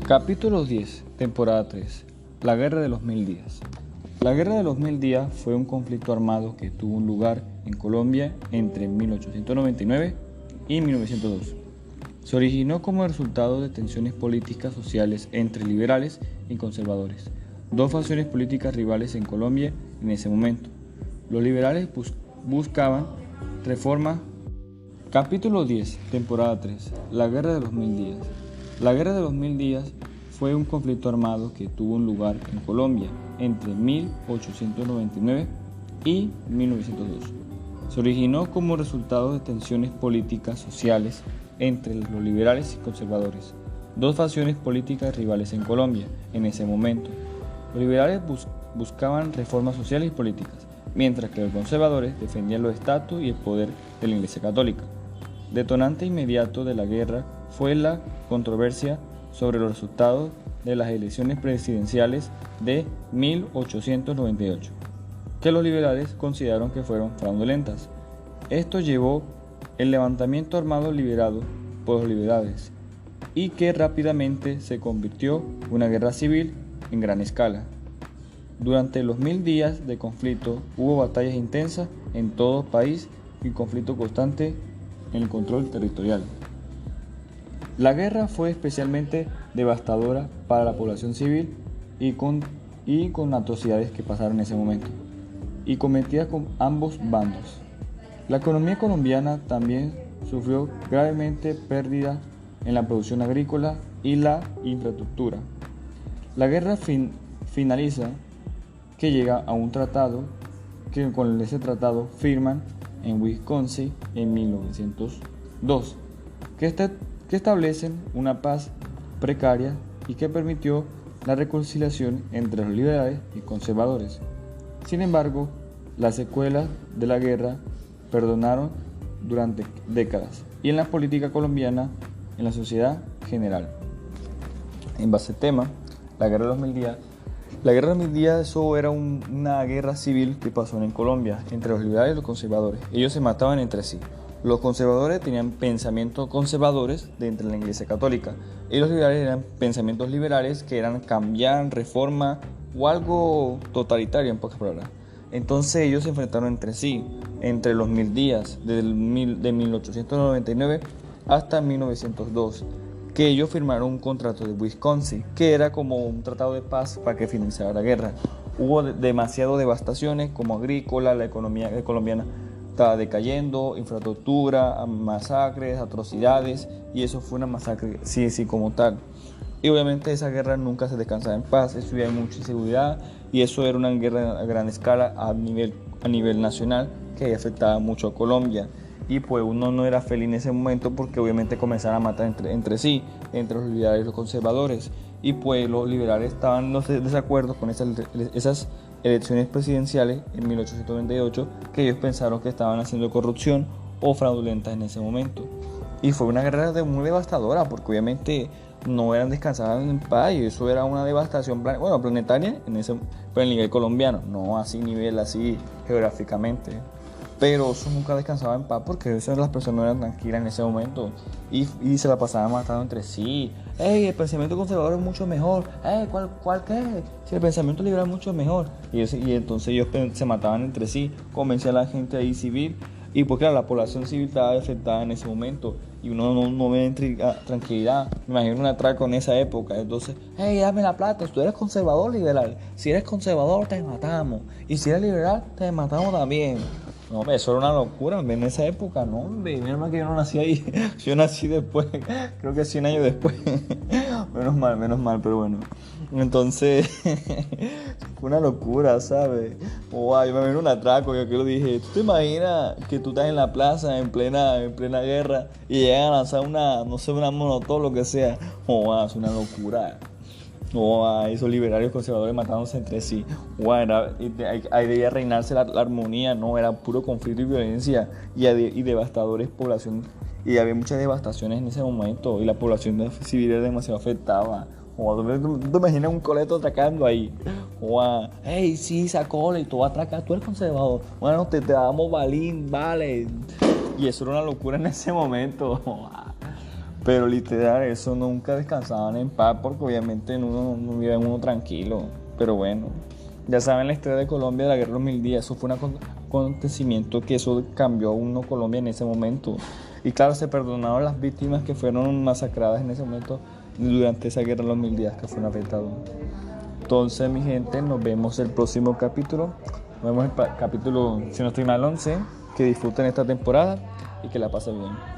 Capítulo 10, temporada 3. La Guerra de los Mil Días. La Guerra de los Mil Días fue un conflicto armado que tuvo lugar en Colombia entre 1899 y 1902. Se originó como resultado de tensiones políticas sociales entre liberales y conservadores, dos facciones políticas rivales en Colombia en ese momento. Los liberales buscaban reforma. Capítulo 10, temporada 3. La Guerra de los Mil Días. La Guerra de los Mil Días fue un conflicto armado que tuvo lugar en Colombia entre 1899 y 1902. Se originó como resultado de tensiones políticas sociales entre los liberales y conservadores, dos facciones políticas rivales en Colombia en ese momento. Los liberales buscaban reformas sociales y políticas, mientras que los conservadores defendían los estatus y el poder de la Iglesia Católica. Detonante inmediato de la guerra fue la controversia sobre los resultados de las elecciones presidenciales de 1898, que los liberales consideraron que fueron fraudulentas. Esto llevó el levantamiento armado liderado por los liberales y que rápidamente se convirtió en una guerra civil en gran escala. Durante los 1000 días de conflicto hubo batallas intensas en todo el país y conflicto constante en el control territorial. La guerra fue especialmente devastadora para la población civil y con atrocidades que pasaron en ese momento y cometidas con ambos bandos. La economía colombiana también sufrió gravemente pérdida en la producción agrícola y la infraestructura. La guerra finaliza que llega a un tratado que con ese tratado firman en Wisconsin en 1902 que establecen una paz precaria y que permitió la reconciliación entre los liberales y conservadores. Sin embargo, las secuelas de la guerra perdonaron durante décadas y en la política colombiana, en la sociedad general. En base al tema, la Guerra de los Mil Días. La Guerra de los Mil Días eso era una guerra civil que pasó en Colombia entre los liberales y los conservadores. Ellos se mataban entre sí. Los conservadores tenían pensamientos conservadores dentro de la Iglesia Católica y los liberales eran pensamientos liberales que eran cambiar, reforma o algo totalitario en pocas palabras. Entonces ellos se enfrentaron entre sí, entre los 1000 días, de 1899 hasta 1902, que ellos firmaron un contrato de Wisconsin, que era como un tratado de paz para que finalizara la guerra. Hubo demasiadas devastaciones como agrícola, la economía colombiana estaba decayendo, infraestructura, masacres, atrocidades, y eso fue una masacre, sí, como tal. Y obviamente esa guerra nunca se descansaba en paz, eso había mucha inseguridad, y eso era una guerra a gran escala a nivel nacional que afectaba mucho a Colombia. Y pues uno no era feliz en ese momento porque obviamente comenzaron a matar entre sí, entre los liberales y los conservadores. Y pues los liberales estaban en desacuerdo con esas elecciones presidenciales en 1898 que ellos pensaron que estaban haciendo corrupción o fraudulentas en ese momento. Y fue una guerra muy devastadora porque obviamente no eran descansadas en paz y eso era una devastación planetaria pero en nivel colombiano, no así nivel así geográficamente. Pero eso nunca descansaba en paz porque las personas no eran tranquilas en ese momento y se la pasaban matando entre sí. El pensamiento conservador es mucho mejor. ¿Cuál qué? Si el pensamiento liberal es mucho mejor. Y entonces ellos se mataban entre sí, convencían a la gente ahí civil. Y pues claro, la población civil estaba afectada en ese momento y uno no ve tranquilidad. Me imagino un atraco en esa época. Entonces, dame la plata, tú eres conservador o liberal. Si eres conservador te matamos y si eres liberal te matamos también. No, eso era una locura en esa época, no, hombre. Menos que yo no nací ahí. Yo nací después, creo que 100 años después. Menos mal, pero bueno. Entonces, fue una locura, ¿sabes? Yo me vino un atraco, yo que lo dije. ¿Tú te imaginas que tú estás en la plaza en plena guerra y llegan a lanzar una monotón, lo que sea? Es una locura. Esos liberales conservadores matándose entre sí. Ahí debía reinarse la armonía, no, era puro conflicto y violencia y devastadores población. Y había muchas devastaciones en ese momento y la población civil era demasiado afectada. ¿Tú te imaginas un coleto atracando ahí? Sí, sacó y tú vas a atracar, tú eres conservador. Bueno, te damos balín, vale. Y eso era una locura en ese momento. Pero literal, eso nunca descansaban en paz porque obviamente uno no vivía uno tranquilo. Pero bueno, ya saben la historia de Colombia de la guerra de los 1000 días. Eso fue un acontecimiento que eso cambió a uno Colombia en ese momento. Y claro, se perdonaron las víctimas que fueron masacradas en ese momento durante esa guerra de los 1000 días que fueron afectados. Entonces, mi gente, nos vemos el próximo capítulo. Nos vemos el capítulo, si no estoy mal, 11. Que disfruten esta temporada y que la pasen bien.